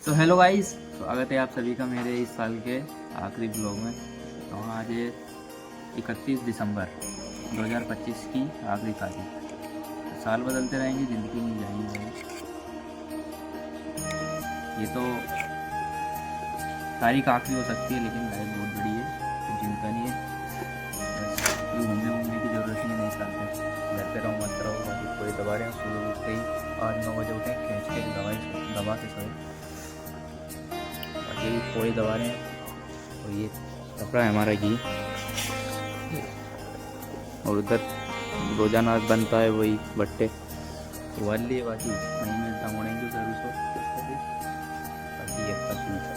तो hello guys, स्वागत है आप सभी का मेरे इस साल के आखिरी ब्लॉग में। तो आज 31 दिसंबर 2025 की आखिरी तारीख। तो साल बदलते रहेंगे, ज़िंदगी नहीं जाएगी। ये तो तारीख आखिरी हो सकती है, लेकिन लाइफ बहुत बड़ी है, तो चिंता नहीं है। बस ये घूमने की ज़रूरत नहीं है। नए साल में घर पे रहो, मत रहो। बाकी कोई दबा रहे हैं, सुबह उठते ही 8-9 बजे उठें, खींच के दबा के सोए। बाकी कोई दबा रहे हैं। और ये कपड़ा है हमारा घी, और उधर रोजाना बनता है वही भट्टे उबाल लिए। बाकी नहीं मिलता मोड़ेंगे उधर उसको। बाकी ये सब सुनता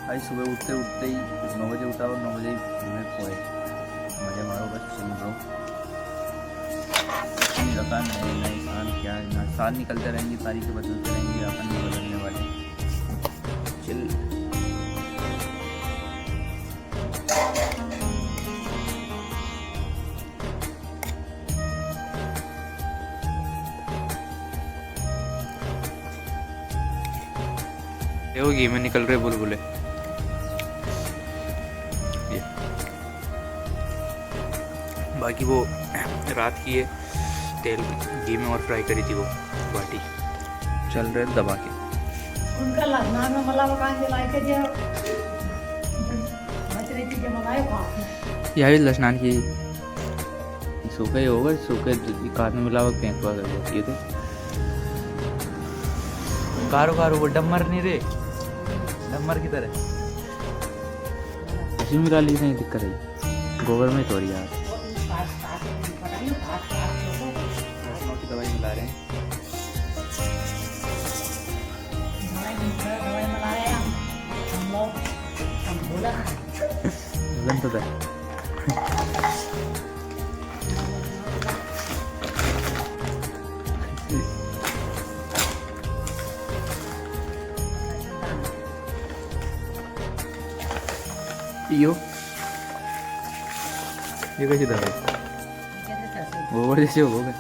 भाई, सुबह उठते उठते ही 9 बजे उठा और 9 बजे ही में खोए। मजे मारो, बस सुन लो। नहीं रखा नए साल क्या है, साल निकलते रहेंगे, तारीखें बदलते रहेंगे, अपन नहीं बदलने वाले। चिल। देखो घी में निकल रहे बुलबुले। बाकी वो रात की है, तेल घी में और फ्राई करी थी वो बाटी। चल रहे दबा के उनका लगना में मला मकान के लायक जे बचरे की जे मलाए खा यह भी लसनान की सूखे ही होगा, सूखे काट में मिलावट फेंकवा कर जाती है। तो कारो कारो वो डम्मर नहीं रे, डम्मर की तरह ऐसी मिला ली, नहीं दिक्कत है। गोबर में थोड़ी यार की दवाई मिला रहे हैं। दवाई मलाए हम लोग हम बोला तो है। ये कैसी दवाई गोबर जैसे हो गए।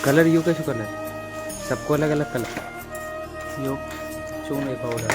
कलर यू कैसे कलर, सबको अलग अलग कलर। यो चूने पाउडर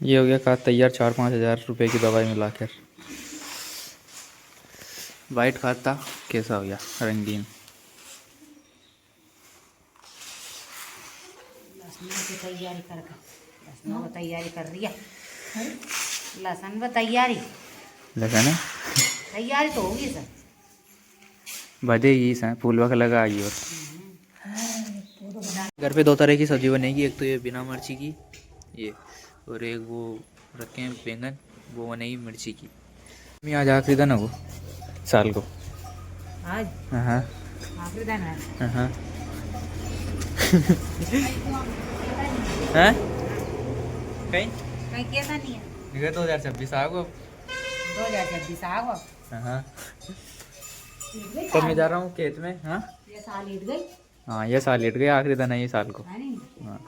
ये हो गया का तैयार 4-5 हज़ार रुपये की दवाई मिलाकर। वाइट खाता कैसा हो गया रंगीन। तैयारी कर रही है लहसुन में तैयारी लगा ना, तैयारी तो होगी सर बजेगी सर, फूल वक लगा आई। और घर पे 2 तरह की सब्जी बनेगी, एक तो ये बिना मिर्ची की ये, और एक वो रखे हैं बैंगन, वो बनेगी मिर्ची की। मैं आज आखिरी दिन है वो साल को। आज हाँ आखिरी दिन है। हाँ हैं कहीं कहीं कैसा नहीं है निकल 2026 आ गो। 2026 आ गो। हाँ तो मैं जा रहा हूँ खेत में। हाँ ये साल ईट गई हाँ, ये साल लेट गए, आखिरी दिन है ये साल को। है नहीं हाँ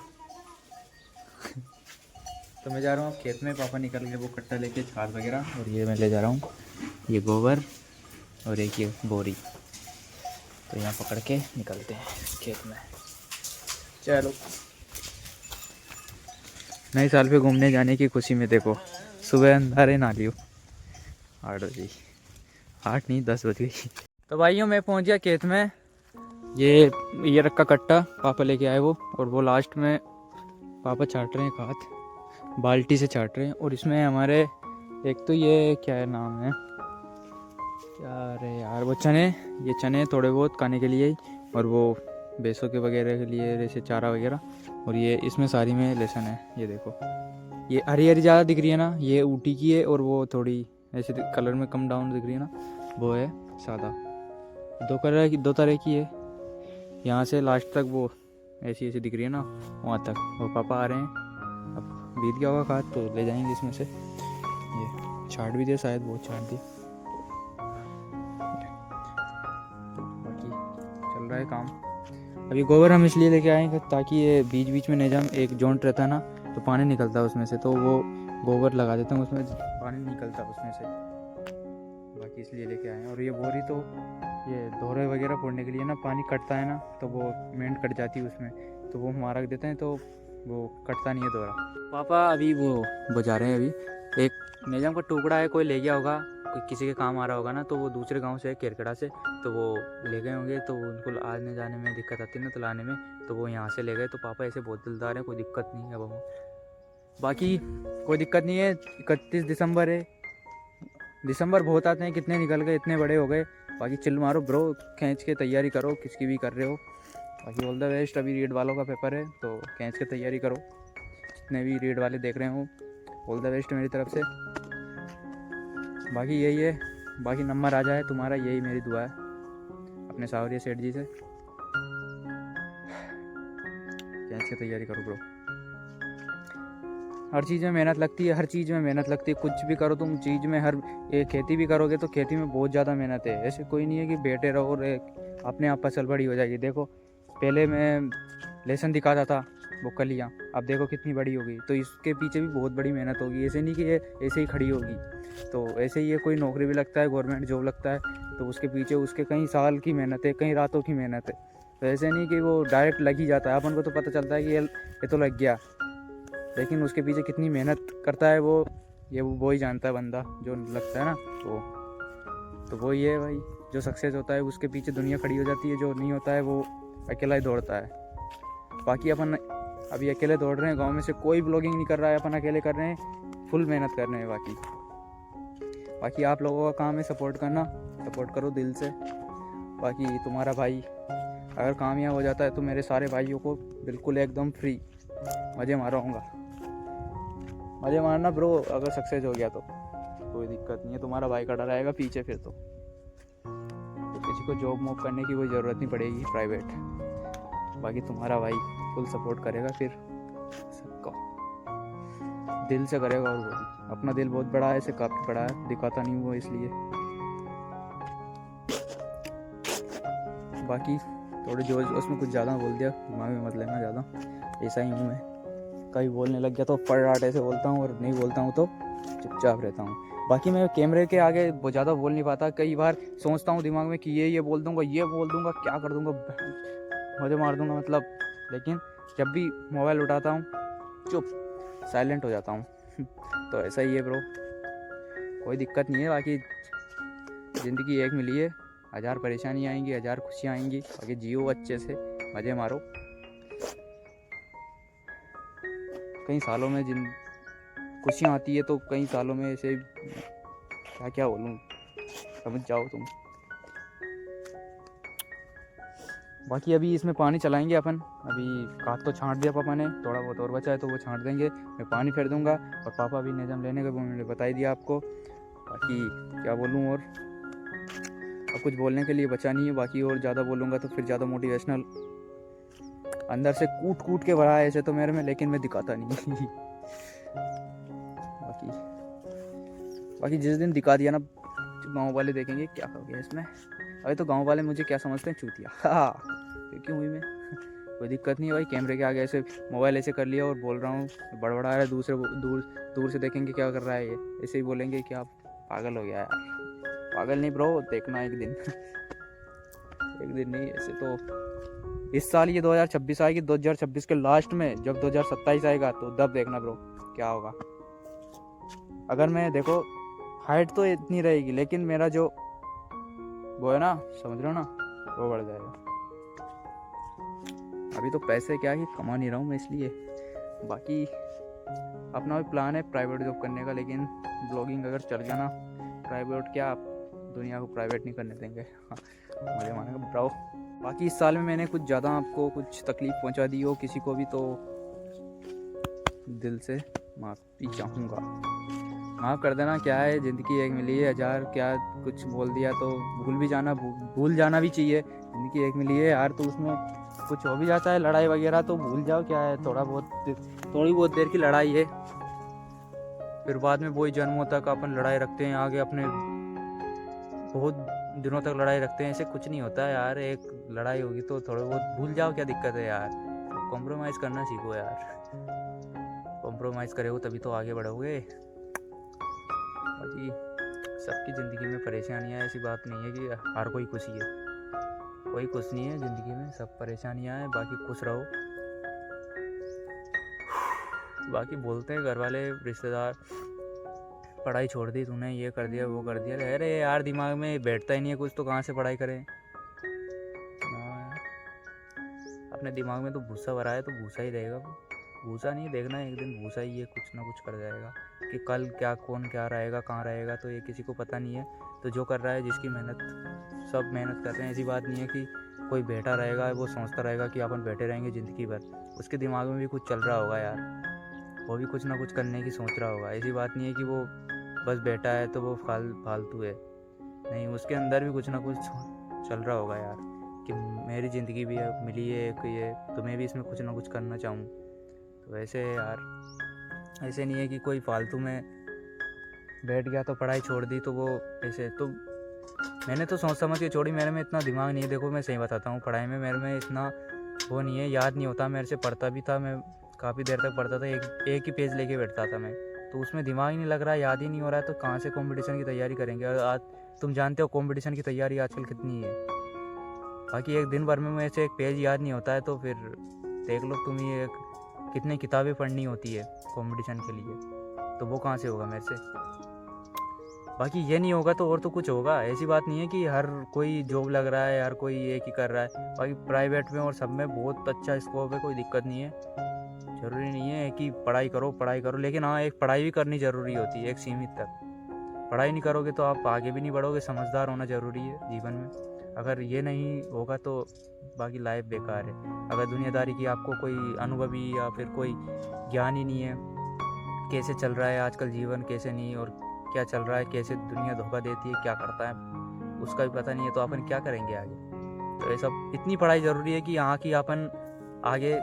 तो मैं जा रहा हूँ खेत में, पापा निकल के वो कट्टा लेके खाद वगैरह, और ये मैं ले जा रहा हूँ ये गोबर और एक ये बोरी। तो यहाँ पकड़ के निकलते हैं खेत में। चलो नए साल पे घूमने जाने की खुशी में देखो सुबह अंधारे ना लियो, 8 बजे, 8 नहीं 10 बज गई। तो भाइयों मैं पहुंच गया खेत में। ये रखा कट्टा पापा लेके आए वो, और वो लास्ट में पापा छाट रहे हैं खाद, बाल्टी से छाट रहे हैं। और इसमें हमारे एक तो ये क्या है नाम है यार, वो चने, ये चने थोड़े बहुत खाने के लिए ही, और वो भैंसों के वगैरह के लिए जैसे चारा वगैरह। और ये इसमें सारी में लहसुन है, ये देखो, ये हरी हरी ज़्यादा दिख रही है ना, ये ऊटी की है, और वो थोड़ी ऐसे कलर में कम डाउन दिख रही है ना, वो है सादा। दो तरह की है, यहाँ से लास्ट तक वो ऐसी ऐसी दिख रही है ना, वहाँ तक। वो पापा आ रहे हैं, अब बीत गया होगा खाद तो ले जाएंगे इसमें से। ये छाट भी दिया शायद, वो छाट दिया। बाकी चल रहा है काम। अभी गोबर हम इसलिए लेके आएंगे ताकि ये बीच बीच में निजाम एक जॉइंट रहता है ना, तो पानी निकलता है उसमें से, तो वो गोबर लगा देते हैं उसमें, पानी निकलता है उसमें से, बाकी इसलिए लेके आए हैं। और ये बोरी तो ये दोहरे वगैरह फोड़ने के लिए ना, पानी कटता है ना तो वो मेंट कट जाती है उसमें, तो वो हम रख देते हैं तो वो कटता नहीं है दोहरा। पापा अभी वो बजा रहे हैं, अभी एक निजाम का टुकड़ा है, कोई ले गया होगा, कोई किसी के काम आ रहा होगा ना, तो वो दूसरे गांव से है केरकड़ा से, तो वो ले गए होंगे, तो उनको आने जाने में दिक्कत आती है ना, तो लाने में, तो वो यहाँ से ले गए। तो पापा ऐसे बहुत दिलदार हैं, कोई दिक्कत नहीं है अब। बाकी कोई दिक्कत नहीं है, 31 दिसंबर है, दिसंबर बहुत आते हैं, कितने निकल गए, इतने बड़े हो गए। बाकी चिल मारो ब्रो, खींच के तैयारी करो, किसकी भी कर रहे हो। बाकी ऑल द बेस्ट। अभी रीड वालों का पेपर है तो खींच के तैयारी करो, जितने भी रीड वाले देख रहे हो ऑल द बेस्ट मेरी तरफ से। बाकी यही है, बाकी नंबर आ जाए तुम्हारा, यही मेरी दुआ है अपने सावरिया सेठ जी से। खींच के तैयारी करो ब्रो, हर चीज़ में मेहनत लगती है, हर चीज़ में मेहनत लगती है, कुछ भी करो तुम चीज़ में, हर ये खेती भी करोगे तो खेती में बहुत ज़्यादा मेहनत है। ऐसे कोई नहीं है कि बैठे रहो और अपने आप फसल बड़ी हो जाएगी। देखो पहले मैं लहसुन दिखाता था वो कलियाँ, अब देखो कितनी बड़ी हो गई, तो इसके पीछे भी बहुत बड़ी मेहनत होगी। ऐसे नहीं कि ये ऐसे ही खड़ी होगी। तो ऐसे ही ये कोई नौकरी भी लगता है, गवर्नमेंट जॉब लगता है, तो उसके पीछे उसके कई साल की मेहनत है, कई रातों की मेहनत है। तो ऐसे नहीं कि वो डायरेक्ट लग ही जाता है, अपन को तो पता चलता है कि ये तो लग गया, लेकिन उसके पीछे कितनी मेहनत करता है वो ही जानता है बंदा जो लगता है ना वो। तो वो ये भाई, जो सक्सेस होता है उसके पीछे दुनिया खड़ी हो जाती है, जो नहीं होता है वो अकेला ही दौड़ता है। बाकी अपन अभी अकेले दौड़ रहे हैं, गांव में से कोई ब्लॉगिंग नहीं कर रहा है, अपन अकेले कर रहे हैं, फुल मेहनत कर रहे हैं। बाकी आप लोगों का काम है सपोर्ट करना, सपोर्ट करो दिल से। बाकी तुम्हारा भाई अगर कामयाब हो जाता है तो मेरे सारे भाइयों को बिल्कुल एकदम फ्री मज़े मारूंगा। मज़े मारना ब्रो, अगर सक्सेस हो गया तो कोई दिक्कत नहीं है, तुम्हारा भाई खड़ा रहेगा पीछे, फिर तो किसी को जॉब वॉब करने की कोई ज़रूरत नहीं पड़ेगी प्राइवेट। बाकी तुम्हारा भाई फुल सपोर्ट करेगा, फिर सबका दिल से करेगा। और वो अपना दिल बहुत बड़ा है, ऐसे काफ़ी बड़ा है, दिखाता नहीं हुआ इसलिए। बाकी थोड़े जोश उसमें कुछ ज़्यादा बोल दिया, दिमाग में मत लेना ज़्यादा, ऐसा ही हूँ मैं, कभी बोलने लग गया तो फटाफट ऐसे बोलता हूँ, और नहीं बोलता हूँ तो चुपचाप रहता हूँ। बाकी मैं कैमरे के आगे बहुत ज़्यादा बोल नहीं पाता, कई बार सोचता हूँ दिमाग में कि ये बोल दूँगा, ये बोल दूँगा, क्या कर दूँगा, मज़े मार दूँगा मतलब, लेकिन जब भी मोबाइल उठाता हूँ चुप साइलेंट हो जाता हूँ। तो ऐसा ही है ब्रो, कोई दिक्कत नहीं है। बाकी ज़िंदगी एक मिली है, 1000 परेशानियाँ आएंगी, 1000 खुशियाँ आएंगी। बाकी जियो अच्छे से, मज़े मारो। कई सालों में जिन खुशियाँ आती है तो कई सालों में ऐसे क्या बोलूँ, समझ जाओ तुम। बाकी अभी इसमें पानी चलाएंगे अपन, अभी खाद तो छांट दिया पापा ने, थोड़ा बहुत और बचा है तो वो छांट देंगे, मैं पानी फेर दूंगा। और पापा भी निजाम लेने का वो मैंने बता ही दिया आपको। बाकी क्या बोलूँ, और अब कुछ बोलने के लिए बचा नहीं है। बाकी और ज़्यादा बोलूँगा तो फिर ज़्यादा मोटिवेशनल अंदर से कूट के भरा है ऐसे तो मेरे में, लेकिन मैं दिखाता नहीं। बाकी जिस दिन दिखा दिया ना, गांव वाले देखेंगे क्या हो गया इसमें। अभी तो गांव वाले मुझे क्या समझते हैं, चूतिया। हाँ क्यों हुई मैं, कोई दिक्कत नहीं है भाई। कैमरे के आगे ऐसे मोबाइल ऐसे कर लिया और बोल रहा हूँ, बड़बड़ा रहा है, दूर से देखेंगे क्या कर रहा है ये, ऐसे ही बोलेंगे कि आप पागल हो गया यार। पागल नहीं ब्रो, देखना एक दिन। एक दिन नहीं, ऐसे तो इस साल ये 2026 आएगी, 2026 के लास्ट में जब 2027 आएगा तो तब देखना ब्रो क्या होगा। अगर मैं देखो हाइट तो इतनी रहेगी लेकिन मेरा जो वो है ना, समझ रहे हो ना, वो बढ़ जाएगा। अभी तो पैसे क्या ही कमा नहीं रहा हूँ मैं, इसलिए। बाकी अपना भी प्लान है प्राइवेट जॉब करने का, लेकिन ब्लॉगिंग अगर चल गया ना, प्राइवेट क्या, आप दुनिया को प्राइवेट नहीं करने देंगे। हाँ, मुझे मानेगा ब्राओ। बाकी इस साल में मैंने कुछ ज़्यादा आपको कुछ तकलीफ़ पहुंचा दी हो किसी को भी, तो दिल से माफ़ी चाहूँगा, माफ़ कर देना। क्या है, ज़िंदगी एक मिली है, हज़ार क्या कुछ बोल दिया तो भूल भी जाना, भूल जाना भी चाहिए। ज़िंदगी एक मिली है यार, तो उसमें कुछ हो भी जाता है लड़ाई वगैरह तो भूल जाओ, क्या है, थोड़ी बहुत देर की लड़ाई है, फिर बाद में वही जन्मों तक अपन लड़ाई रखते हैं, आगे अपने बहुत दिनों तक लड़ाई रखते हैं। ऐसे कुछ नहीं होता है यार, एक लड़ाई होगी तो थोड़ा बहुत भूल जाओ, क्या दिक्कत है यार। कॉम्प्रोमाइज़ करना सीखो यार, कॉम्प्रोमाइज़ करोगे तभी तो आगे बढ़ोगे। बाकी सबकी ज़िंदगी में परेशानियाँ, ऐसी बात नहीं है कि हर कोई खुशी है, कोई खुश नहीं है ज़िंदगी में, सब परेशानियाँ हैं। बाकी खुश रहो। बाकी बोलते हैं घर वाले रिश्तेदार, पढ़ाई छोड़ दी तूने, ये कर दिया वो कर दिया। अरे यार दिमाग में बैठता ही नहीं है कुछ, तो कहाँ से पढ़ाई करें। अपने दिमाग में तो भूसा भरा है तो भूसा ही रहेगा, भूसा नहीं देखना, एक दिन भूसा ही है, कुछ ना कुछ कर जाएगा। कि कल क्या, कौन क्या रहेगा, कहाँ रहेगा, तो ये किसी को पता नहीं है। तो जो कर रहा है, जिसकी मेहनत, सब मेहनत कर रहे हैं। ऐसी बात नहीं है कि कोई बैठा रहेगा वो सोचता रहेगा कि अपन बैठे रहेंगे ज़िंदगी भर, उसके दिमाग में भी कुछ चल रहा होगा यार, वो भी कुछ ना कुछ करने की सोच रहा होगा। ऐसी बात नहीं है कि वो बस बैठा है तो वो फालतू है, नहीं, उसके अंदर भी कुछ ना कुछ चल रहा होगा यार, कि मेरी ज़िंदगी भी मिली है एक ये, तो मैं भी इसमें कुछ ना कुछ करना चाहूँ। तो ऐसे यार, ऐसे नहीं है कि कोई फालतू में बैठ गया तो पढ़ाई छोड़ दी, तो वो ऐसे तो मैंने तो सोच समझ के छोड़ी, मेरे में इतना दिमाग नहीं है। देखो मैं सही बताता हूँ, पढ़ाई में मेरे में इतना वो नहीं है, याद नहीं होता मेरे से। पढ़ता भी था मैं, काफ़ी देर तक पढ़ता था, एक ही पेज लेके बैठता था मैं, तो उसमें दिमाग ही नहीं लग रहा, याद ही नहीं हो रहा है, तो कहाँ से कंपटीशन की तैयारी करेंगे। और आज तुम जानते हो कंपटीशन की तैयारी आजकल कितनी है। बाकी एक दिन भर में मुझे एक पेज याद नहीं होता है, तो फिर देख लो तुम ही कितनी किताबें पढ़नी होती है कंपटीशन के लिए, तो वो कहाँ से होगा मेरे से। बाकी ये नहीं होगा तो और तो कुछ होगा। ऐसी बात नहीं है कि हर कोई जॉब लग रहा है, हर कोई एक ही कर रहा है। बाकी प्राइवेट में और सब में बहुत अच्छा स्कोप है, कोई दिक्कत नहीं है। ज़रूरी नहीं है कि पढ़ाई करो, लेकिन हाँ, एक पढ़ाई भी करनी ज़रूरी होती है एक सीमित तक। पढ़ाई नहीं करोगे तो आप आगे भी नहीं बढ़ोगे। समझदार होना ज़रूरी है जीवन में, अगर ये नहीं होगा तो बाकी लाइफ बेकार है। अगर दुनियादारी की आपको कोई अनुभवी या फिर कोई ज्ञान ही नहीं है, कैसे चल रहा है आजकल जीवन, कैसे नहीं, और क्या चल रहा है, कैसे दुनिया धोखा देती है, क्या करता है, उसका भी पता नहीं है, तो अपन क्या करेंगे आगे। तो ये सब, इतनी पढ़ाई ज़रूरी है कि यहाँ की अपन आगे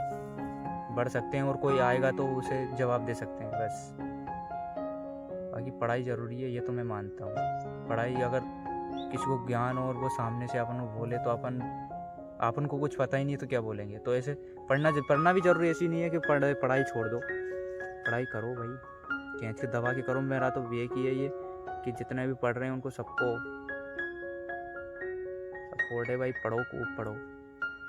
बढ़ सकते हैं और कोई आएगा तो उसे जवाब दे सकते हैं, बस। बाकी पढ़ाई ज़रूरी है, ये तो मैं मानता हूँ। पढ़ाई, अगर किसी को ज्ञान और वो सामने से अपन को बोले तो अपन को कुछ पता ही नहीं तो क्या बोलेंगे। तो ऐसे पढ़ना भी ज़रूरी, ऐसी नहीं है कि पढ़ाई छोड़ दो, पढ़ाई करो भाई, खींच के दबा के करो। मेरा तो एक ही है ये कि जितने भी पढ़ रहे हैं उनको सबको सपोर्ट है भाई, पढ़ो, खूब पढ़ो।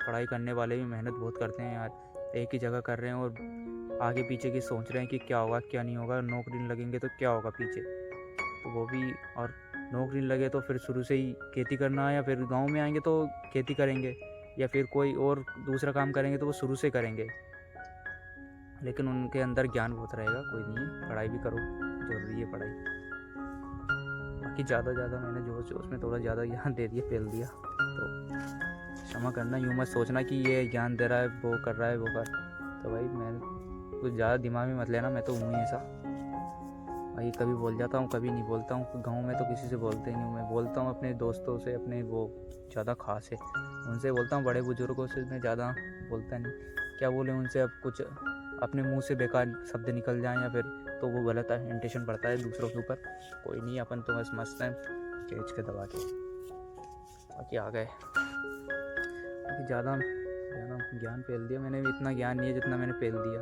पढ़ाई करने वाले भी मेहनत बहुत करते हैं यार, एक ही जगह कर रहे हैं और आगे पीछे की सोच रहे हैं कि क्या होगा क्या नहीं होगा, नौकरी नहीं लगेंगे तो क्या होगा पीछे, तो वो भी। और नौकरी नहीं लगे तो फिर शुरू से ही खेती करना है, या फिर गांव में आएंगे तो खेती करेंगे, या फिर कोई और दूसरा काम करेंगे तो वो शुरू से करेंगे, लेकिन उनके अंदर ज्ञान बहुत रहेगा। कोई नहीं, पढ़ाई भी करो, ज़रूरी है पढ़ाई। बाकी ज़्यादा मैंने जोश उसमें थोड़ा ज़्यादा ज्ञान दे दिया, फैल दिया, तो क्षमा करना। यूँ मत सोचना कि ये ज्ञान दे रहा है, वो कर रहा है, वो कर, तो भाई मैं कुछ ज़्यादा दिमाग में मत लेना, मैं तो हूँ ही ऐसा भाई। कभी बोल जाता हूँ, कभी नहीं बोलता हूँ। गांव में तो किसी से बोलते ही नहीं हूँ, मैं बोलता हूँ अपने दोस्तों से, अपने वो ज़्यादा खास है उनसे बोलता हूँ, बड़े बुजुर्गों से मैं ज़्यादा बोलता नहीं। क्या बोले उनसे, अब कुछ अपने मुंह से बेकार शब्द निकल जाएं या फिर, तो वो गलत इंटेंशन पड़ता है दूसरों के ऊपर। कोई नहीं, अपन तो बस मस्त हैं खींच के दबा के, बाकी आ गए। बाकी ज़्यादा ज्ञान फैल दिया मैंने, इतना ज्ञान नहीं है जितना मैंने फैल दिया।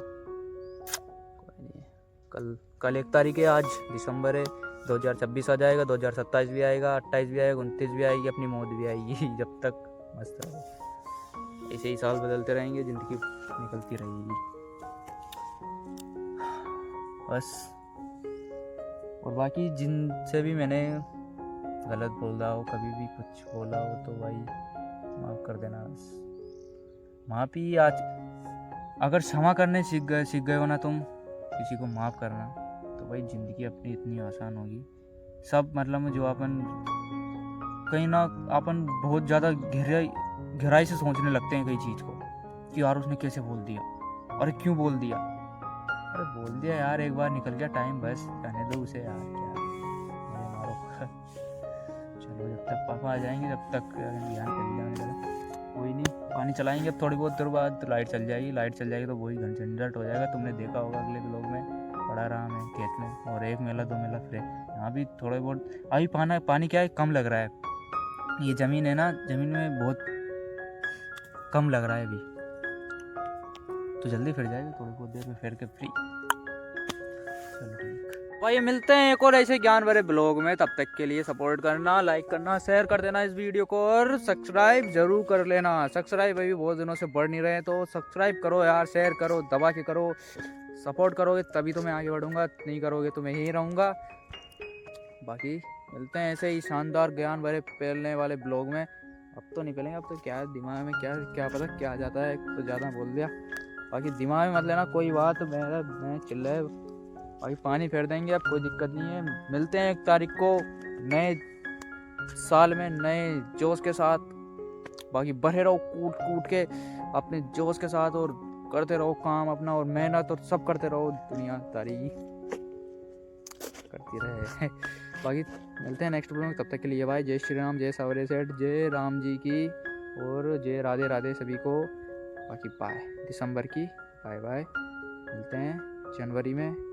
कोई नहीं, कल 1 तारीख है, आज दिसंबर है, 2026 आ जाएगा, 2027 भी आएगा, 28 भी आएगा, 29 भी आएगी, अपनी मौत भी आएगी। जब तक मस्त रहो, ऐसे ही साल बदलते रहेंगे, ज़िंदगी निकलती रहेगी, बस और बाकी जिनसे भी मैंने गलत बोला हो, कभी भी कुछ बोला हो, तो भाई माफ़ कर देना। माफ़ी आज अगर क्षमा करने सीख गए हो ना तुम, किसी को माफ़ करना, तो भाई ज़िंदगी अपनी इतनी आसान होगी। सब मतलब जो अपन कहीं ना अपन बहुत ज़्यादा गहराई से सोचने लगते हैं कई चीज़ को, कि यार उसने कैसे बोल दिया, अरे क्यों बोल दिया, अरे बोल दिया यार, एक बार निकल गया टाइम, बस रहने दो उसे यार, क्या मारो। चलो जब तक पापा आ जाएंगे तब तक ध्यान कर लिया। कोई नहीं, पानी चलाएंगे अब थोड़ी बहुत देर बाद, तो लाइट चल जाएगी तो वही झंझट हो जाएगा। तुमने देखा होगा अगले ब्लॉग में, पड़ा रहा मैं खेत में, और 1 मेला 2 मेला फिर यहाँ भी थोड़े बहुत। अभी पानी क्या है, कम लग रहा है, ये ज़मीन है ना, ज़मीन में बहुत कम लग रहा है अभी, तो जल्दी फिर जाएगा, थोड़ी बहुत देर में फिर के फ्री। चलो ठीक भाई, मिलते हैं एक और ऐसे ज्ञान भरे ब्लॉग में। तब तक के लिए सपोर्ट करना, लाइक करना, शेयर कर देना इस वीडियो को, और सब्सक्राइब जरूर कर लेना। सब्सक्राइब अभी बहुत दिनों से बढ़ नहीं रहे, तो सब्सक्राइब करो यार, शेयर करो, दबा के करो। सपोर्ट करोगे तभी तो मैं आगे बढ़ूंगा, नहीं करोगे तो मैं यहीं रहूँगा। बाकी मिलते हैं ऐसे ही शानदार ज्ञान भरे फैलने वाले ब्लॉग में। अब तो निकलेंगे, अब तो क्या दिमाग में क्या पता क्या जाता है, तो ज़्यादा बोल दिया। बाकी दिमाग में मत लेना कोई बात, मैं चिल्ला है। बाकी पानी फेर देंगे, अब कोई दिक्कत नहीं है। मिलते हैं 1 तारीख को नए साल में नए जोश के साथ। बाकी बढ़े रहो कूट के अपने जोश के साथ, और करते रहो काम अपना, और मेहनत और सब करते रहो, दुनिया तारीफ करती रहे। बाकी मिलते हैं नेक्स्ट वीडियो में, तब तक के लिए बाय। जय श्री राम, जय सावरे सेठ, जय राम जी की, और जय राधे राधे सभी को। बाकी बाय दिसंबर की, बाय बाय। मिलते हैं जनवरी में।